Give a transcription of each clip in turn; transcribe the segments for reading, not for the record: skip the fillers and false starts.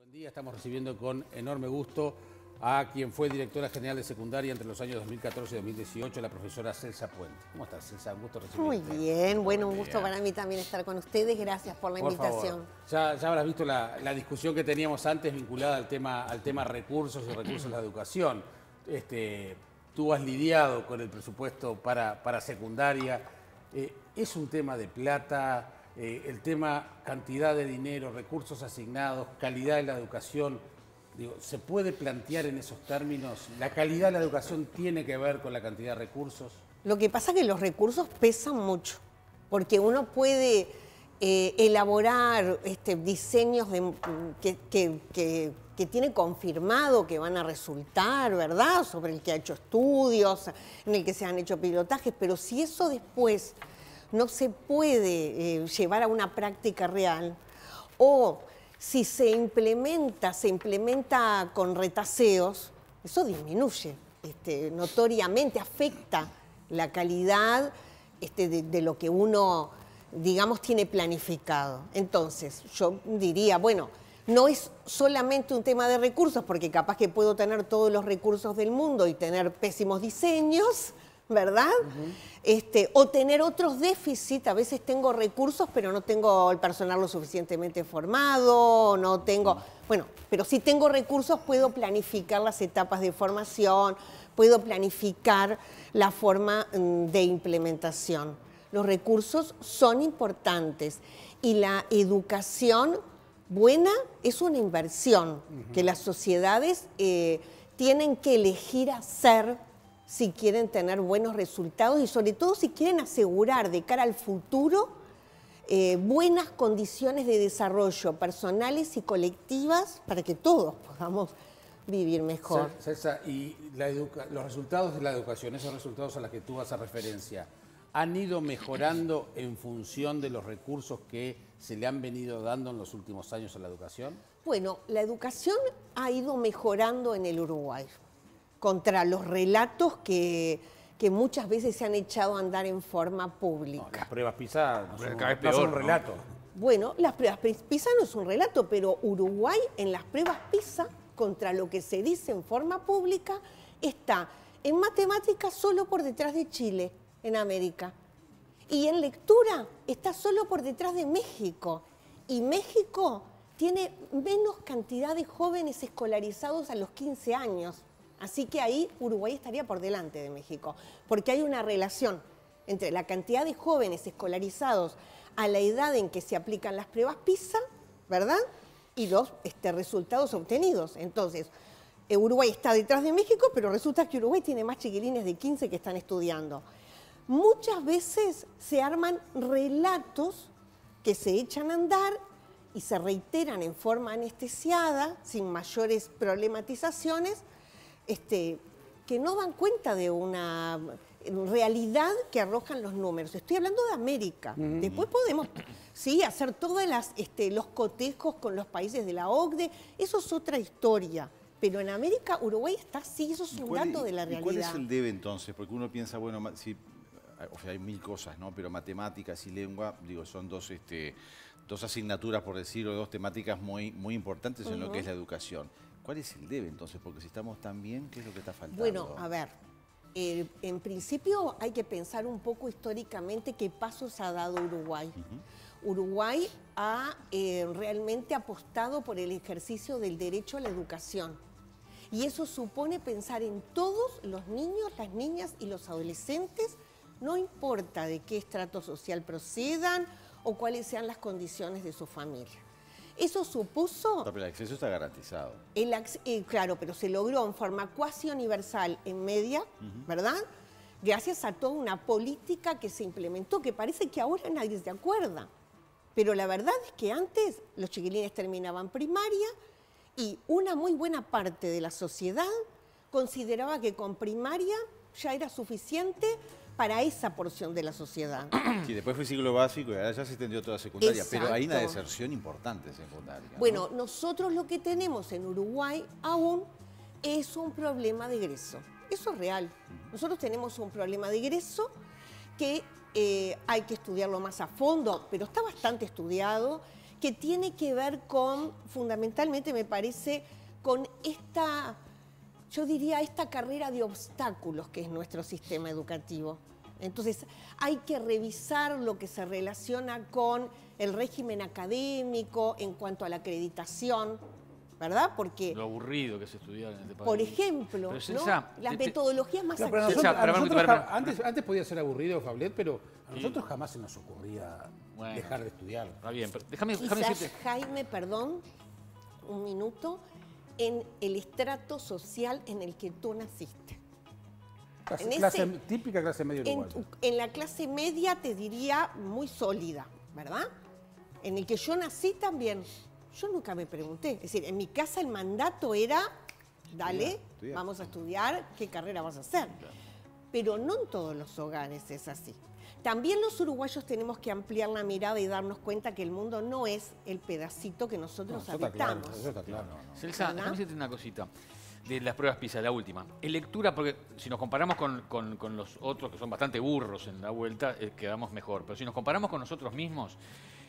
Buen día, estamos recibiendo con enorme gusto a quien fue directora general de secundaria entre los años 2014 y 2018, la profesora Celsa Puente. ¿Cómo estás, Celsa? Un gusto recibirte. Muy bien, bueno, un gusto para mí también estar con ustedes. Gracias por la invitación. Ya habrás visto la discusión que teníamos antes vinculada al tema recursos y recursos de la educación. Tú has lidiado con el presupuesto para secundaria. ¿Es un tema de plata? El tema cantidad de dinero, recursos asignados, calidad de la educación, digo, ¿se puede plantear en esos términos? ¿La calidad de la educación tiene que ver con la cantidad de recursos? Lo que pasa es que los recursos pesan mucho, porque uno puede elaborar diseños que tiene confirmado que van a resultar, ¿verdad? Sobre el que ha hecho estudios, en el que se han hecho pilotajes, pero si eso después no se puede llevar a una práctica real, o si se implementa con retaseos, eso disminuye, notoriamente afecta la calidad de lo que uno, digamos, tiene planificado. Entonces, yo diría, bueno, no es solamente un tema de recursos, porque capaz que puedo tener todos los recursos del mundo y tener pésimos diseños, ¿verdad? O tener otros déficits. A veces tengo recursos, pero no tengo el personal lo suficientemente formado, no tengo... Bueno, pero si tengo recursos puedo planificar las etapas de formación, puedo planificar la forma de implementación. Los recursos son importantes y la educación buena es una inversión que las sociedades tienen que elegir hacer si quieren tener buenos resultados y sobre todo si quieren asegurar de cara al futuro buenas condiciones de desarrollo personales y colectivas para que todos podamos vivir mejor. Celsa, y los resultados de la educación, esos resultados a los que tú haces referencia, ¿han ido mejorando en función de los recursos que se le han venido dando en los últimos años a la educación? Bueno, la educación ha ido mejorando en el Uruguay, contra los relatos que muchas veces se han echado a andar en forma pública. No, las pruebas PISA no son un relato. Bueno, las pruebas PISA no es un relato, pero Uruguay en las pruebas PISA, contra lo que se dice en forma pública, está en matemáticas solo por detrás de Chile, en América. Y en lectura está solo por detrás de México. Y México tiene menos cantidad de jóvenes escolarizados a los 15 años. Así que ahí Uruguay estaría por delante de México, porque hay una relación entre la cantidad de jóvenes escolarizados a la edad en que se aplican las pruebas PISA, ¿verdad? Y los resultados obtenidos. Entonces, Uruguay está detrás de México, pero resulta que Uruguay tiene más chiquilines de 15 que están estudiando. Muchas veces se arman relatos que se echan a andar y se reiteran en forma anestesiada, sin mayores problematizaciones, que no dan cuenta de una realidad que arrojan los números. Estoy hablando de América. Después podemos hacer todos los cotejos con los países de la OCDE. Eso es otra historia. Pero en América, Uruguay está así, eso es un dato de la realidad. ¿Cuál es el debe entonces? Porque uno piensa, bueno, si, o sea, hay mil cosas, ¿no? Pero matemáticas y lengua, digo, son dos asignaturas, por decirlo, dos temáticas muy, muy importantes en lo que es la educación. ¿Cuál es el debe entonces? Porque si estamos tan bien, ¿qué es lo que está faltando? Bueno, a ver, en principio hay que pensar un poco históricamente qué pasos ha dado Uruguay. Uruguay ha realmente apostado por el ejercicio del derecho a la educación. Y eso supone pensar en todos los niños, las niñas y los adolescentes, no importa de qué estrato social procedan o cuáles sean las condiciones de su familia. Eso supuso... Pero el acceso está garantizado. Claro, pero se logró en forma cuasi universal en media, ¿verdad? Gracias a toda una política que se implementó, que parece que ahora nadie se acuerda. Pero la verdad es que antes los chiquilines terminaban primaria y una muy buena parte de la sociedad consideraba que con primaria ya era suficiente para esa porción de la sociedad. Sí, después fue ciclo básico y ahora ya se extendió toda secundaria. Exacto. Pero hay una deserción importante en secundaria, ¿no? Bueno, nosotros lo que tenemos en Uruguay aún es un problema de egreso. Eso es real. Nosotros tenemos un problema de egreso que hay que estudiarlo más a fondo, pero está bastante estudiado, que tiene que ver con, fundamentalmente me parece, con esta, yo diría, esta carrera de obstáculos que es nuestro sistema educativo. Entonces, hay que revisar lo que se relaciona con el régimen académico en cuanto a la acreditación, ¿verdad? Porque lo aburrido que es estudiar en este país. por ejemplo, Pero, ¿no? Celsa, Las metodologías más No, pero actuales. antes podía ser aburrido, Fablet, pero a nosotros jamás se nos ocurría dejar de estudiar. Está bien, pero déjame Quizás, decirte... Jaime, perdón, un minuto, en el estrato social en el que tú naciste. Típica clase media uruguaya. En la clase media te diría muy sólida, ¿verdad? En el que yo nací también. Yo nunca me pregunté. Es decir, en mi casa el mandato era, dale, Estudiar. vamos a estudiar, ¿qué carrera vas a hacer? Pero no en todos los hogares es así. También los uruguayos tenemos que ampliar la mirada y darnos cuenta que el mundo no es el pedacito que nosotros habitamos. Eso está claro. Celsa, déjame decirte una cosita de las pruebas PISA, la última. En lectura, porque si nos comparamos con los otros que son bastante burros en la vuelta, quedamos mejor. Pero si nos comparamos con nosotros mismos,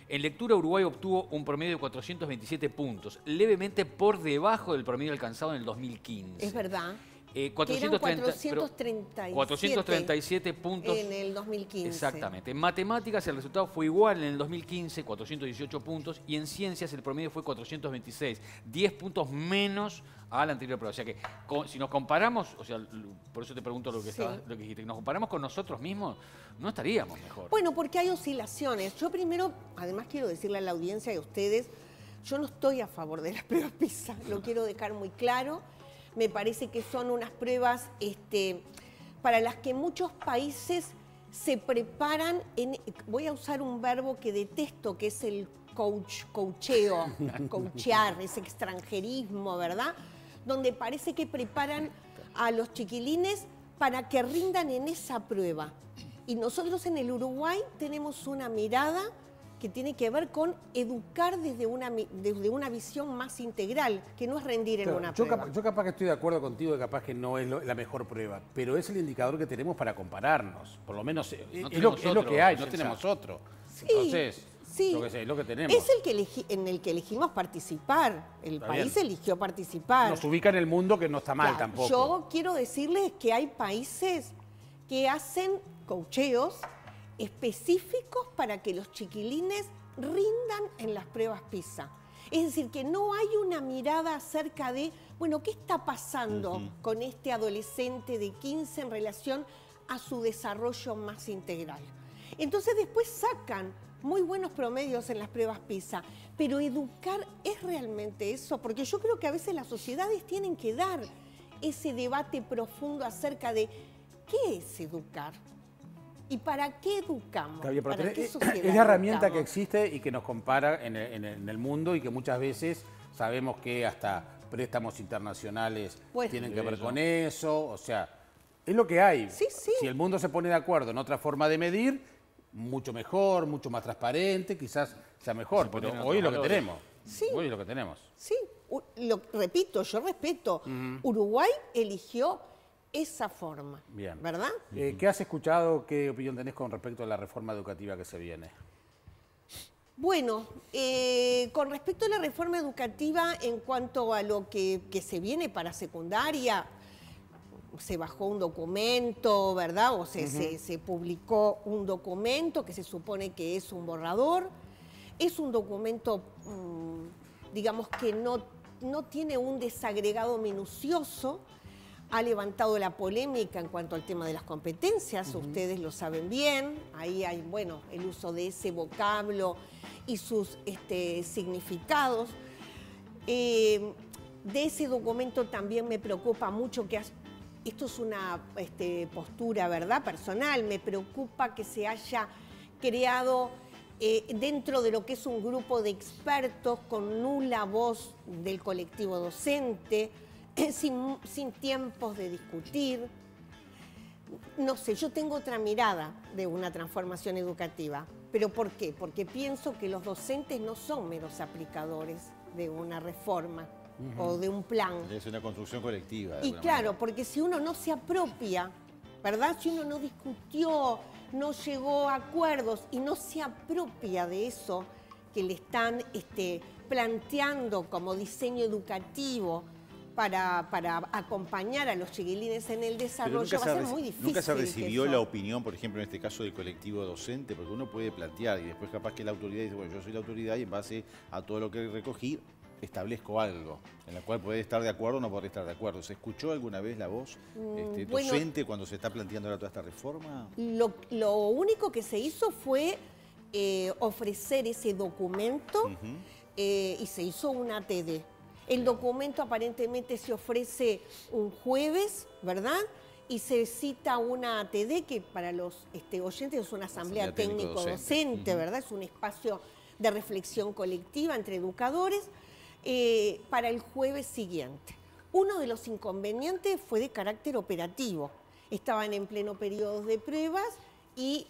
en lectura Uruguay obtuvo un promedio de 427 puntos, levemente por debajo del promedio alcanzado en el 2015. Es verdad. 437 puntos en el 2015. Exactamente. En matemáticas el resultado fue igual en el 2015, 418 puntos, y en ciencias el promedio fue 426, 10 puntos menos a la anterior prueba. O sea que si nos comparamos, o sea, por eso te pregunto lo que dijiste, si nos comparamos con nosotros mismos, no estaríamos mejor. Bueno, porque hay oscilaciones. Yo primero, además quiero decirle a la audiencia y a ustedes, yo no estoy a favor de las pruebas PISA, lo quiero dejar muy claro. Me parece que son unas pruebas para las que muchos países se preparan voy a usar un verbo que detesto, que es el coacheo, coachear, ese extranjerismo, ¿verdad? Donde parece que preparan a los chiquilines para que rindan en esa prueba. Y nosotros en el Uruguay tenemos una mirada que tiene que ver con educar desde una visión más integral, que no es rendir en una prueba. Yo capaz que estoy de acuerdo contigo, que capaz que no es la mejor prueba, pero es el indicador que tenemos para compararnos. Por lo menos es lo que hay, no tenemos otro. Sí, entonces, sí. Es lo que tenemos. Es en el que elegimos participar. El país eligió participar. Nos ubica en el mundo, que no está mal tampoco. Yo quiero decirles que hay países que hacen coacheos específicos para que los chiquilines rindan en las pruebas PISA. Es decir, que no hay una mirada acerca de, bueno, ¿qué está pasando con este adolescente de 15 en relación a su desarrollo más integral? Entonces después sacan muy buenos promedios en las pruebas PISA, pero educar es realmente eso, porque yo creo que a veces las sociedades tienen que dar ese debate profundo acerca de qué es educar. ¿Y para qué educamos? ¿Para qué sociedad es la herramienta educamos? que existe y que nos compara en el mundo, y que muchas veces sabemos que hasta préstamos internacionales tienen que ver con eso. O sea, es lo que hay. Sí, sí. Si el mundo se pone de acuerdo en otra forma de medir, mucho mejor, mucho más transparente, quizás sea mejor. Pero hoy es lo que tenemos. Sí. Hoy es lo que tenemos. Sí, repito, yo respeto. Uruguay eligió esa forma, Bien. ¿verdad? ¿Qué has escuchado? ¿Qué opinión tenés con respecto a la reforma educativa que se viene? Bueno, con respecto a la reforma educativa, en cuanto a lo que se viene para secundaria, se bajó un documento, ¿verdad? O se publicó un documento que se supone que es un borrador. Es un documento, digamos, que no tiene un desagregado minucioso. Ha levantado la polémica en cuanto al tema de las competencias, ustedes lo saben bien. Ahí hay, bueno, el uso de ese vocablo y sus significados. De ese documento también me preocupa mucho que esto es una postura, ¿verdad?, personal. Me preocupa que se haya creado dentro de lo que es un grupo de expertos con nula voz del colectivo docente, sin tiempos de discutir. No sé, yo tengo otra mirada de una transformación educativa. ¿Pero por qué? Porque pienso que los docentes no son meros aplicadores de una reforma o de un plan. Es una construcción colectiva. Y claro, porque si uno no se apropia, ¿verdad? Si uno no discutió, no llegó a acuerdos y no se apropia de eso, que le están planteando como diseño educativo para acompañar a los chiquilines en el desarrollo, va a ser muy difícil. ¿Nunca se recibió la opinión, por ejemplo, en este caso del colectivo docente? Porque uno puede plantear y después capaz que la autoridad dice, bueno, yo soy la autoridad y en base a todo lo que recogí establezco algo en la cual puede estar de acuerdo o no puede estar de acuerdo. ¿Se escuchó alguna vez la voz docente cuando se está planteando ahora toda esta reforma? Lo único que se hizo fue ofrecer ese documento y se hizo una ATD. El documento aparentemente se ofrece un jueves, ¿verdad? Y se cita una ATD que para los oyentes es una asamblea técnico-docente, ¿verdad? Es un espacio de reflexión colectiva entre educadores para el jueves siguiente. Uno de los inconvenientes fue de carácter operativo. Estaban en pleno periodo de pruebas y,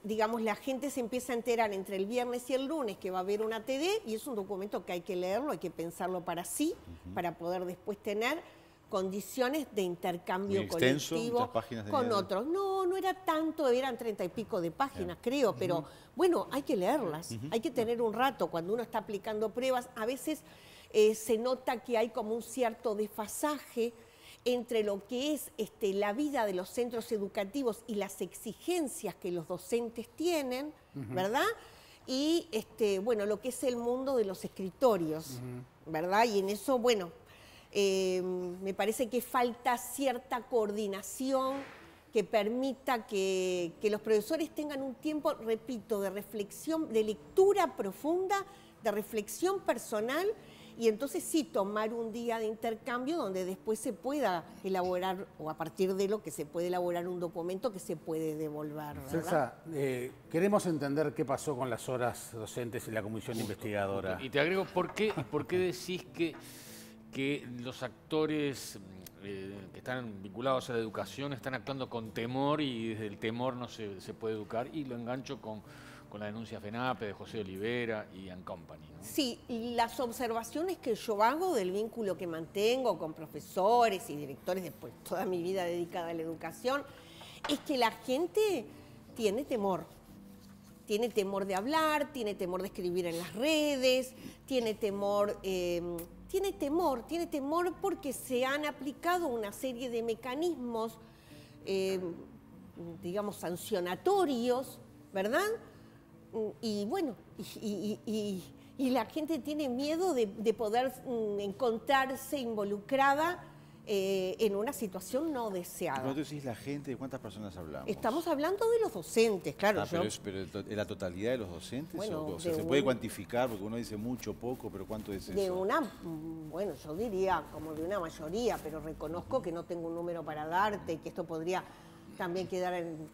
digamos, la gente se empieza a enterar entre el viernes y el lunes que va a haber una ATD y es un documento que hay que leerlo, hay que pensarlo para sí, para poder después tener condiciones de intercambio colectivo con otros. No era tanto, eran 30 y pico de páginas, creo, pero bueno, hay que leerlas, hay que tener un rato. Cuando uno está aplicando pruebas, a veces se nota que hay como un cierto desfasaje entre lo que es la vida de los centros educativos y las exigencias que los docentes tienen, ¿verdad? Y bueno, lo que es el mundo de los escritorios, ¿verdad? Y en eso, bueno, me parece que falta cierta coordinación que permita que los profesores tengan un tiempo, repito, de reflexión, de lectura profunda, de reflexión personal, y entonces sí tomar un día de intercambio donde después se pueda elaborar, o a partir de lo que se puede elaborar un documento que se puede devolver, ¿verdad? Celsa, queremos entender qué pasó con las horas docentes y la comisión investigadora. Y te agrego, ¿por qué decís que los actores que están vinculados a la educación están actuando con temor y desde el temor no se puede educar? Y lo engancho con la denuncia FENAPE de José Olivera y & Company, ¿no? Sí, las observaciones que yo hago del vínculo que mantengo con profesores y directores después de toda mi vida dedicada a la educación es que la gente tiene temor. Tiene temor de hablar, tiene temor de escribir en las redes, tiene temor porque se han aplicado una serie de mecanismos, digamos, sancionatorios, ¿verdad? Y bueno, y la gente tiene miedo de poder encontrarse involucrada en una situación no deseada. ¿Cuánto decís la gente? ¿De cuántas personas hablamos? Estamos hablando de los docentes, claro. Pero ¿es la totalidad de los docentes? Bueno, o sea, ¿se puede cuantificar? Porque uno dice mucho, poco, pero ¿cuánto es eso? Bueno, yo diría como de una mayoría, pero reconozco que no tengo un número para darte y que esto podría también quedar en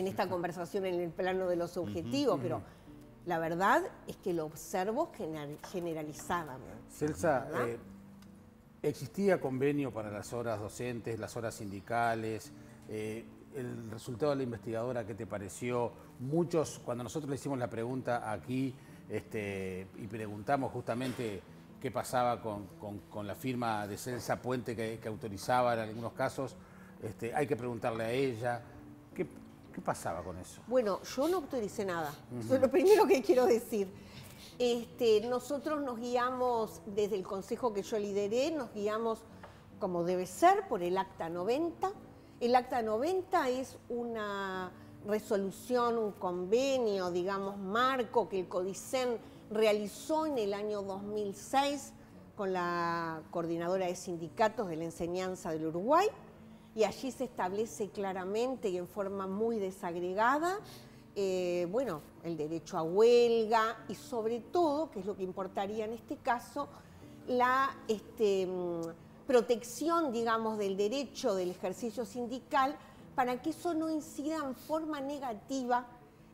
esta conversación en el plano de los objetivos, pero la verdad es que lo observo generalizadamente. Celsa, ¿existía convenio para las horas docentes, las horas sindicales? El resultado de la investigadora, ¿qué te pareció? Muchos, cuando nosotros le hicimos la pregunta aquí y preguntamos justamente qué pasaba con la firma de Celsa Puente que autorizaba en algunos casos, hay que preguntarle a ella. ¿Qué pasaba con eso? Bueno, yo no autoricé nada. Eso es lo primero que quiero decir. Nosotros nos guiamos, desde el consejo que yo lideré, nos guiamos como debe ser por el Acta 90. El Acta 90 es una resolución, un convenio, digamos, marco que el CODICEN realizó en el año 2006 con la Coordinadora de Sindicatos de la Enseñanza del Uruguay, y allí se establece claramente y en forma muy desagregada bueno, el derecho a huelga y sobre todo, que es lo que importaría en este caso, la protección, digamos, del derecho del ejercicio sindical para que eso no incida en forma negativa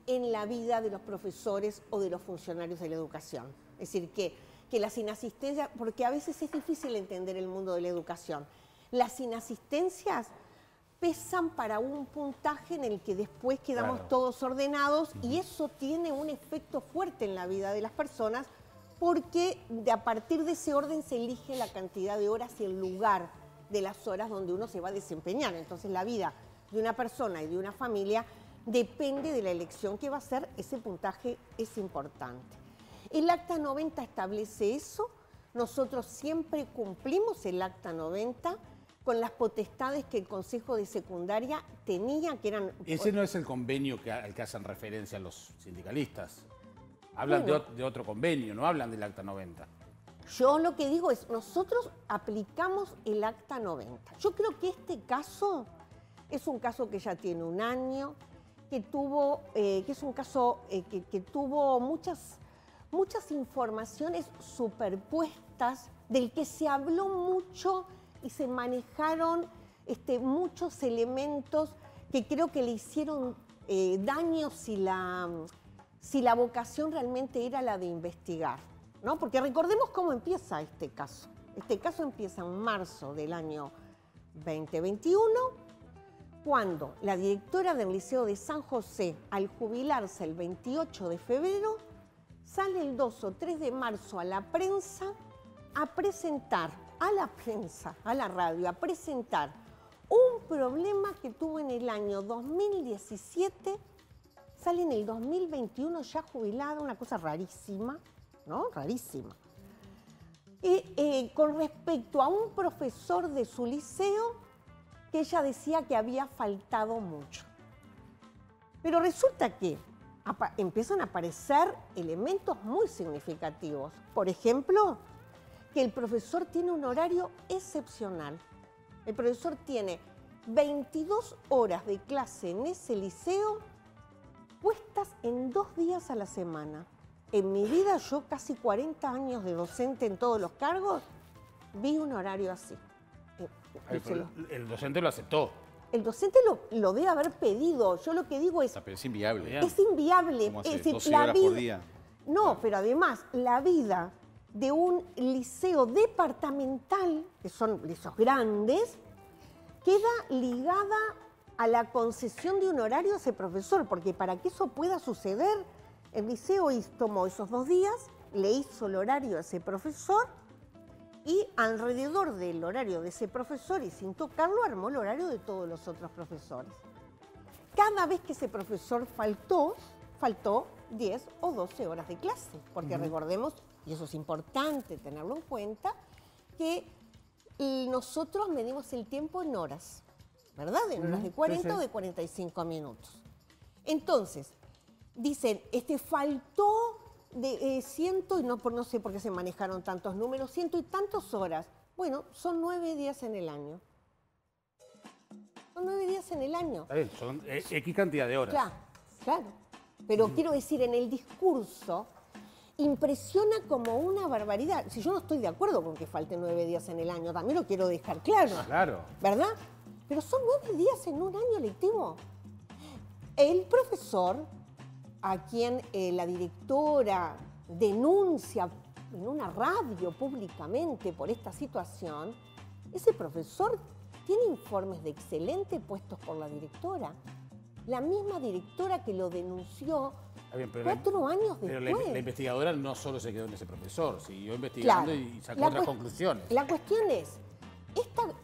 en la vida de los profesores o de los funcionarios de la educación. Es decir, que las inasistencias, porque a veces es difícil entender el mundo de la educación, las inasistencias pesan para un puntaje en el que después quedamos todos ordenados y eso tiene un efecto fuerte en la vida de las personas porque a partir de ese orden se elige la cantidad de horas y el lugar de las horas donde uno se va a desempeñar. Entonces la vida de una persona y de una familia depende de la elección que va a hacer, ese puntaje es importante. El Acta 90 establece eso, nosotros siempre cumplimos el Acta 90 con las potestades que el Consejo de Secundaria tenía, que eran... Ese no es el convenio al que hacen referencia los sindicalistas. Hablan Bueno, de otro convenio, no hablan del Acta 90. Yo lo que digo es, nosotros aplicamos el Acta 90. Yo creo que este caso es un caso que ya tiene un año, que es un caso que tuvo muchas informaciones superpuestas, del que se habló mucho y se manejaron muchos elementos que creo que le hicieron daño si la vocación realmente era la de investigar, ¿no? Porque recordemos cómo empieza este caso. Este caso empieza en marzo del año 2021, cuando la directora del Liceo de San José, al jubilarse el 28 de febrero, sale el 2 o 3 de marzo a la prensa a presentar, a la prensa, a la radio, a presentar un problema que tuvo en el año 2017, sale en el 2021 ya jubilada, una cosa rarísima, ¿no? Rarísima. Y con respecto a un profesor de su liceo, que ella decía que había faltado mucho. Pero resulta que empiezan a aparecer elementos muy significativos. Por ejemplo, que el profesor tiene un horario excepcional. El profesor tiene 22 horas de clase en ese liceo puestas en 2 días a la semana. En mi vida, yo casi 40 años de docente en todos los cargos, vi un horario así. El docente lo aceptó. El docente lo debe haber pedido. Yo lo que digo es... Pero es inviable. Es inviable. ¿Cómo hace? Es decir, 12 horas por día. No, pero además, la vida de un liceo departamental, que son liceos grandes, queda ligada a la concesión de un horario a ese profesor, porque para que eso pueda suceder, el liceo tomó esos 2 días, le hizo el horario a ese profesor y alrededor del horario de ese profesor, y sin tocarlo, armó el horario de todos los otros profesores. Cada vez que ese profesor faltó 10 o 12 horas de clase, porque recordemos, y eso es importante tenerlo en cuenta, que nosotros medimos el tiempo en horas, ¿verdad? En horas de 40 o de 45 minutos. Entonces, dicen, faltó de 100 y no sé por qué se manejaron tantos números, 100 y tantas horas. Bueno, son 9 días en el año. Son 9 días en el año. Está bien, son X cantidad de horas. Claro. Pero quiero decir, en el discurso impresiona como una barbaridad. Si yo no estoy de acuerdo con que falten 9 días en el año, también lo quiero dejar claro. Claro. ¿Verdad? Pero son 9 días en un año lectivo. El profesor, a quien la directora denuncia en una radio públicamente por esta situación, ese profesor tiene informes de excelente puestos por la directora. La misma directora que lo denunció 4 años después. Pero la investigadora no solo se quedó en ese profesor, siguió investigando y sacó otras conclusiones. La cuestión es,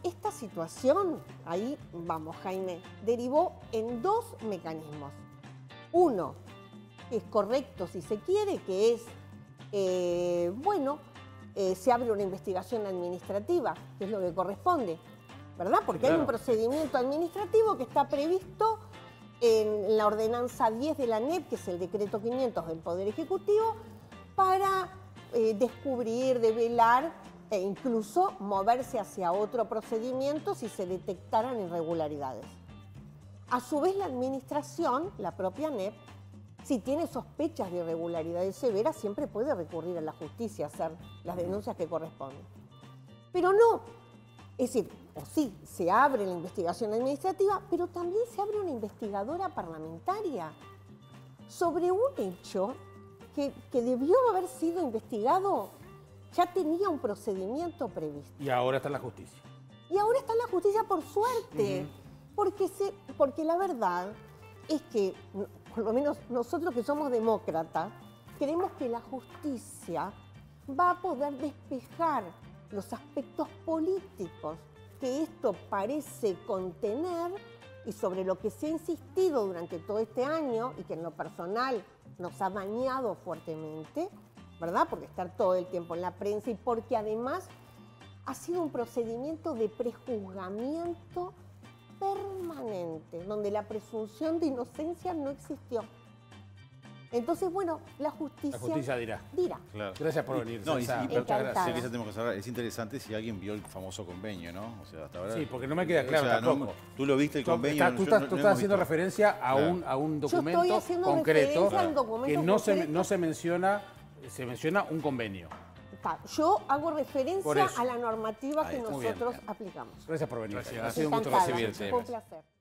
esta situación, ahí vamos Jaime, derivó en 2 mecanismos. Uno, que es correcto si se quiere, que es, se abre una investigación administrativa, que es lo que corresponde, ¿verdad? Porque hay un procedimiento administrativo que está previsto en la ordenanza 10 de la ANEP, que es el decreto 500 del Poder Ejecutivo, para descubrir, develar e incluso moverse hacia otro procedimiento si se detectaran irregularidades. A su vez, la administración, la propia ANEP, si tiene sospechas de irregularidades severas, siempre puede recurrir a la justicia a hacer las denuncias que corresponden. Pero no, es decir, o sí, se abre la investigación administrativa, pero también se abre una investigadora parlamentaria sobre un hecho que debió haber sido investigado, ya tenía un procedimiento previsto. Y ahora está en la justicia. Y ahora está en la justicia por suerte, porque la verdad es que, por lo menos nosotros que somos demócratas, creemos que la justicia va a poder despejar los aspectos políticos que esto parece contener y sobre lo que se ha insistido durante todo este año y que en lo personal nos ha dañado fuertemente, ¿verdad? Porque estar todo el tiempo en la prensa y porque además ha sido un procedimiento de prejuzgamiento permanente, donde la presunción de inocencia no existió. Entonces, bueno, la justicia dirá. Claro. Gracias por venir. No, César. pero Encantada. sé que ya tenemos que cerrar. Es interesante si alguien vio el famoso convenio, ¿no? O sea, hasta ahora. Sí, porque no me queda claro tampoco. Tú lo viste el convenio. Tú yo estás no hemos haciendo visto. referencia a Claro. un Yo estoy documento haciendo concreto referencia al documento que no concreto. se menciona, se menciona un convenio. Yo hago Por referencia eso. a la normativa Ahí que está. Muy bien. nosotros aplicamos. Gracias por venir. Gracias. Ha sido un gusto Encantada. recibirte. Fue un placer.